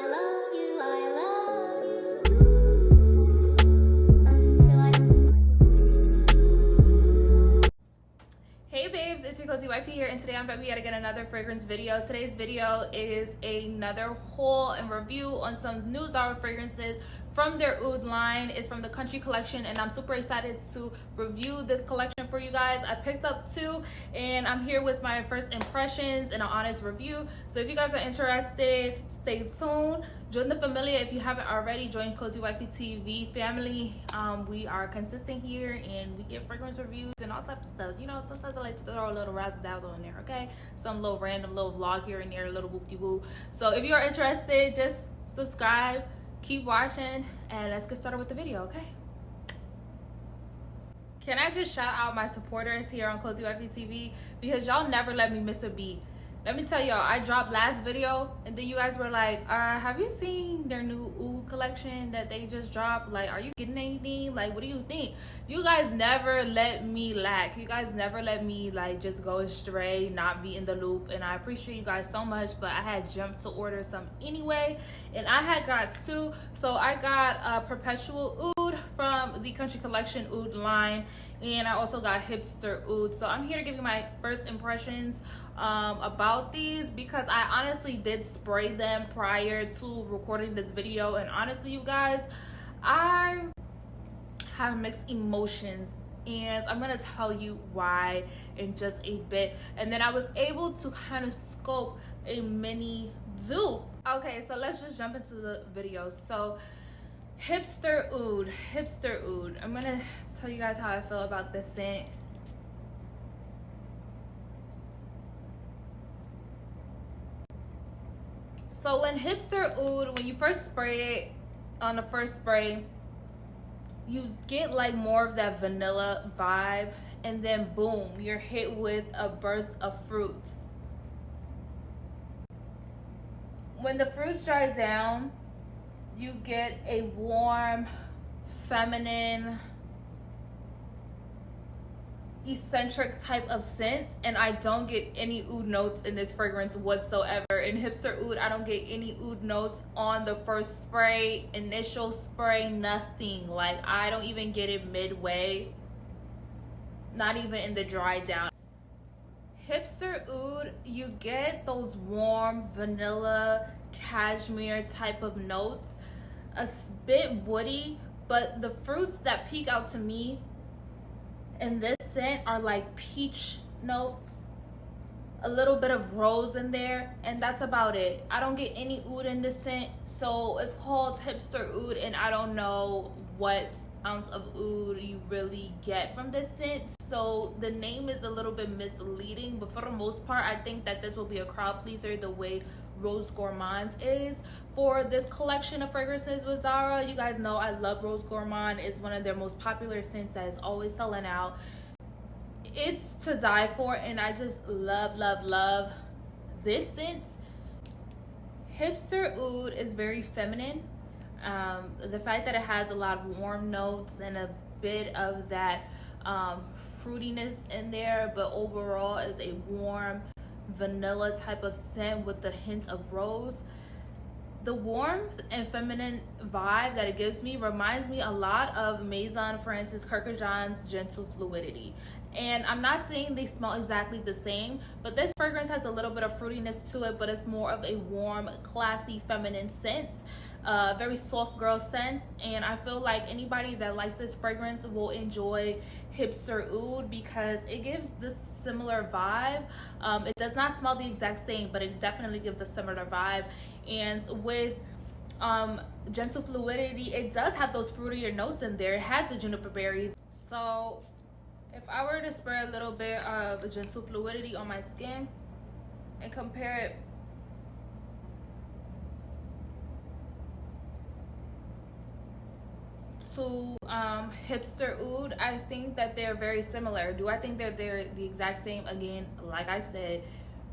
love you, I love you until I don't. Hey babes, it's your cozy wifey here, and today I'm back yet again another fragrance video. Today's video is another haul and review on some new ZARA fragrances from their Oud line. It's from the Country Collection, and I'm super excited to review this collection for you guys. I picked up two, and I'm here with my first impressions and an honest review. So if you guys are interested, stay tuned. Join the familia if you haven't already. Join Cozy Wifey TV family. We are consistent here, and we get fragrance reviews and all types of stuff. You know, sometimes I like to throw a little razzle dazzle in there, okay? Some little random little vlog here and there, a little whoop-de-woo. So if you are interested, just subscribe, keep watching, and let's get started with the video, okay? Can I just shout out my supporters here on Cozy Wifey TV, because y'all never let me miss a beat. Let me tell y'all, I dropped last video, and then you guys were like, have you seen their new Oud collection that they just dropped? Like, are you getting anything? Like, what do you think? You guys never let me lack. You guys never let me, like, just go astray, not be in the loop, and I appreciate you guys so much, but I had jumped to order some anyway, and I had got two. So I got perpetualoud from the Country Collection Oud line, and I also got hipsteroud. So I'm here to give you my first impressions about these, because I honestly did spray them prior to recording this video, and honestly you guys, I have mixed emotions, and I'm gonna tell you why in just a bit. And then I was able to kind of scope a mini dupe. Okay, so let's just jump into the video. So hipsteroud, I'm gonna tell you guys how I feel about this scent. So when hipsteroud, when you first spray it on the first spray, you get like more of that vanilla vibe, and then boom, you're hit with a burst of fruits. When the fruits dry down, you get a warm, feminine, eccentric type of scent, and I don't get any oud notes in this fragrance whatsoever. In hipsteroud, I don't get any oud notes on the first spray, initial spray, nothing. Like, I don't even get it midway, not even in the dry down. Hipsteroud, you get those warm vanilla cashmere type of notes, a bit woody, but the fruits that peek out to me in this scent are like peach notes, a little bit of rose in there, and that's about it. I don't get any oud in this scent, so it's called hipsteroud, and I don't know what ounce of oud you really get from this scent, so the name is a little bit misleading. But for the most part, I think that this will be a crowd pleaser the way Rose Gourmand is for this collection of fragrances with ZARA. You guys know I love Rose Gourmand. It's one of their most popular scents that is always selling out. It's to die for, and I just love this scent. Hipsteroud is very feminine. The fact that it has a lot of warm notes and a bit of that fruitiness in there, but overall is a warm vanilla type of scent with the hint of rose. The warmth and feminine vibe that it gives me reminds me a lot of Maison Francis Kurkdjian's Gentle Fluidity. And I'm not saying they smell exactly the same, but this fragrance has a little bit of fruitiness to it, but it's more of a warm, classy, feminine scent. Very soft girl scent, and I feel like anybody that likes this fragrance will enjoy hipsteroud because it gives this similar vibe. It does not smell the exact same, but it definitely gives a similar vibe. And with Gentle Fluidity, it does have those fruitier notes in there. It has the juniper berries. So if I were to spray a little bit of Gentle Fluidity on my skin and compare it to hipsteroud, I think that they're very similar. Do I think that they're the exact same? Again, like I said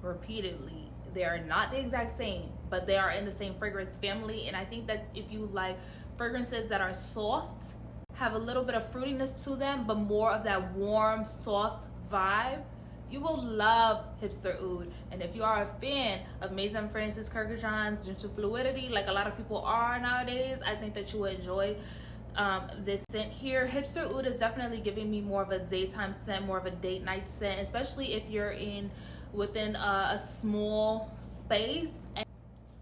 repeatedly, they are not the exact same, but they are in the same fragrance family. And I think that if you like fragrances that are soft, have a little bit of fruitiness to them, but more of that warm, soft vibe, You will love Hipster Oud. And if you are a fan of Maison Francis Kurkdjian's Gentle Fluidity, like a lot of people are nowadays, I think that you will enjoy this scent here. Hipster Oud is definitely giving me more of a daytime scent, more of a date night scent, especially if you're within a small space.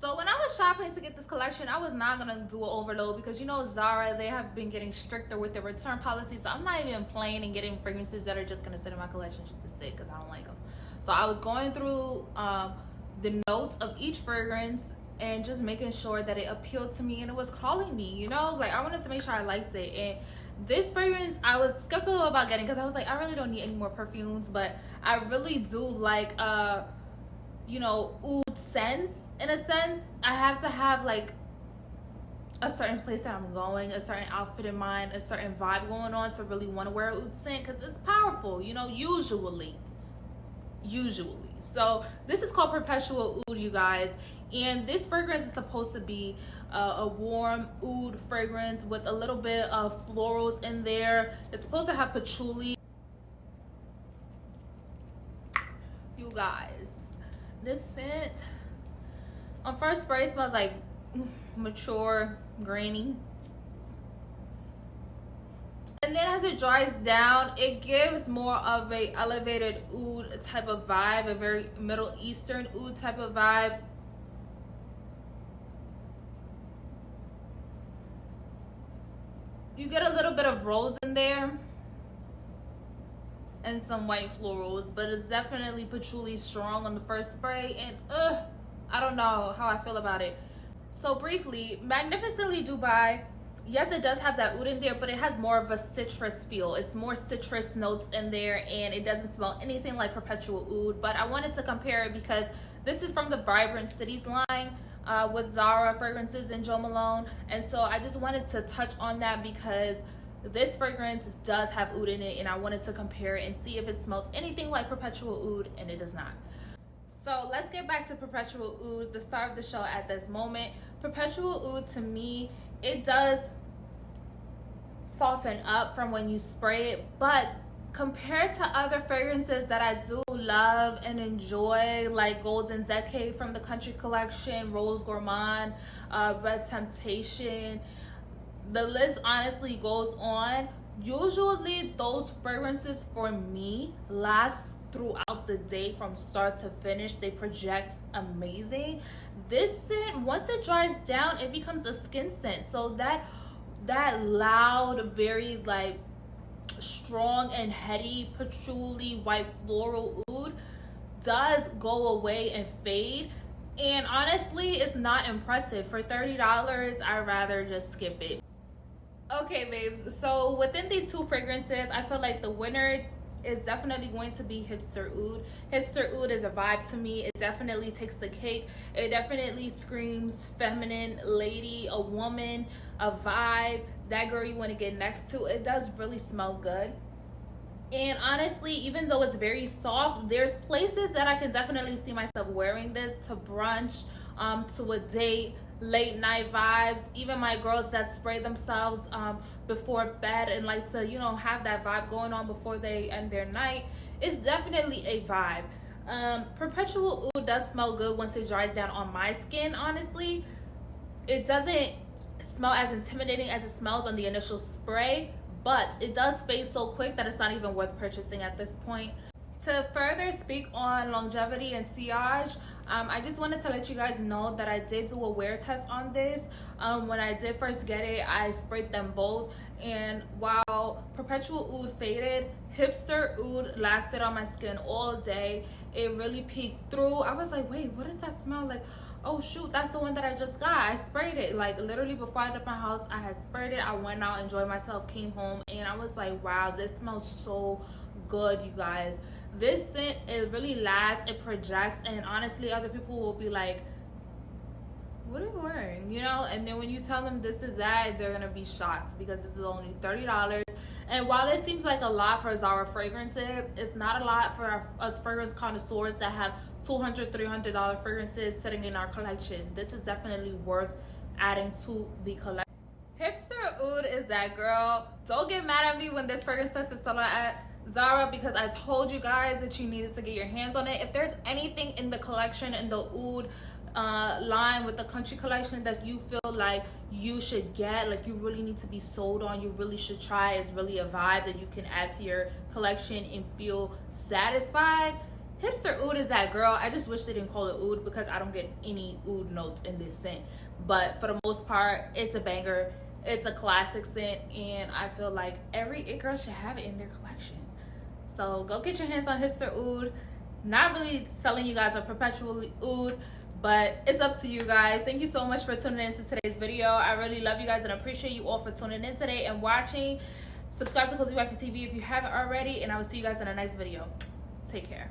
So when I was shopping to get this collection, I was not gonna do an overload because you know Zara, they have been getting stricter with their return policy. So I'm not even playing and getting fragrances that are just gonna sit in my collection just to sit because I don't like them. So I was going through the notes of each fragrance and just making sure that it appealed to me and it was calling me, you know, like I wanted to make sure I liked it. And this fragrance I was skeptical about getting because I was like, I really don't need any more perfumes, but I really do like you know, oud scents. In a sense, I have to have like a certain place that I'm going, a certain outfit in mind, a certain vibe going on to really want to wear oud scent because it's powerful, you know, usually. So this is called Perpetual Oud, you guys, and this fragrance is supposed to be a warm oud fragrance with a little bit of florals in there. It's supposed to have patchouli. You guys, this scent on first spray smells like mature granny, and then as it dries down it gives more of a elevated oud type of vibe, a very Middle Eastern oud type of vibe. You get a little bit of rose in there and some white florals, but it's definitely patchouli strong on the first spray, and I don't know how I feel about it. So briefly, Magnificently Dubai, yes, it does have that oud in there, but it has more of a citrus feel. It's more citrus notes in there, and it doesn't smell anything like Perpetual Oud. But I wanted to compare it because this is from the Vibrant Cities line with ZARA fragrances and Jo Malone, and so I just wanted to touch on that because this fragrance does have oud in it, and I wanted to compare it and see if it smells anything like Perpetual Oud, and it does not. So let's get back to Perpetual Oud, the star of the show at this moment. Perpetual Oud, to me, it does soften up from when you spray it, but compared to other fragrances that I do love and enjoy, like Golden Decade from the Country Collection, Rose Gourmand, Red Temptation, the list honestly goes on. Usually those fragrances for me last throughout the day from start to finish. They project amazing. This scent, once it dries down, it becomes a skin scent. So that loud, very like strong and heady patchouli white floral oud does go away and fade, and honestly it's not impressive. For $30, I'd rather just skip it. Okay babes, so within these two fragrances, I feel like the winner is definitely going to be Hipster Oud. Hipster Oud is a vibe to me. It definitely takes the cake. It definitely screams feminine, lady, a woman, a vibe, that girl you want to get next to. It does really smell good. And honestly, even though it's very soft, there's places that I can definitely see myself wearing this to brunch, to a date, late night vibes. Even my girls that spray themselves before bed and like to, you know, have that vibe going on before they end their night. It's definitely a vibe. Perpetual Oud does smell good once it dries down on my skin. Honestly, it doesn't smell as intimidating as it smells on the initial spray, but it does fade so quick that it's not even worth purchasing at this point. To further speak on longevity and sillage, I just wanted to let you guys know that I did do a wear test on this. When I did first get it, I sprayed them both, and while Perpetual Oud faded, Hipster Oud lasted on my skin all day. It really peeked through. I was like, wait, what does that smell like? Oh shoot, that's the one that I just got. I sprayed it like literally before I left my house. I had sprayed it. I went out, enjoyed myself, came home, and I was like, wow, this smells so good, you guys. This scent, it really lasts, it projects, and honestly other people will be like, what are you wearing, you know? And then when you tell them this is that, they're gonna be shocked because this is only $30. And while it seems like a lot for Zara fragrances, it's not a lot for us fragrance connoisseurs that have $200, $300 fragrances sitting in our collection. This is definitely worth adding to the collection. Hipster Oud is that girl. Don't get mad at me when this fragrance test is still at ZARA because I told you guys that you needed to get your hands on it. If there's anything in the collection, in the Oud line with the country collection that you feel like you should get, like you really need to be sold on, you really should try, it's really a vibe that you can add to your collection and feel satisfied, Hipster Oud is that girl. I just wish they didn't call it Oud because I don't get any Oud notes in this scent. But for the most part, it's a banger. It's a classic scent, and I feel like every it girl should have it in their collection. So go get your hands on Hipster Oud. Not really selling you guys a perpetual Oud, but it's up to you guys. Thank you so much for tuning into today's video. I really love you guys and appreciate you all for tuning in today and watching. Subscribe to Cozy Wifey TV if you haven't already, and I will see you guys in a next video. Take care.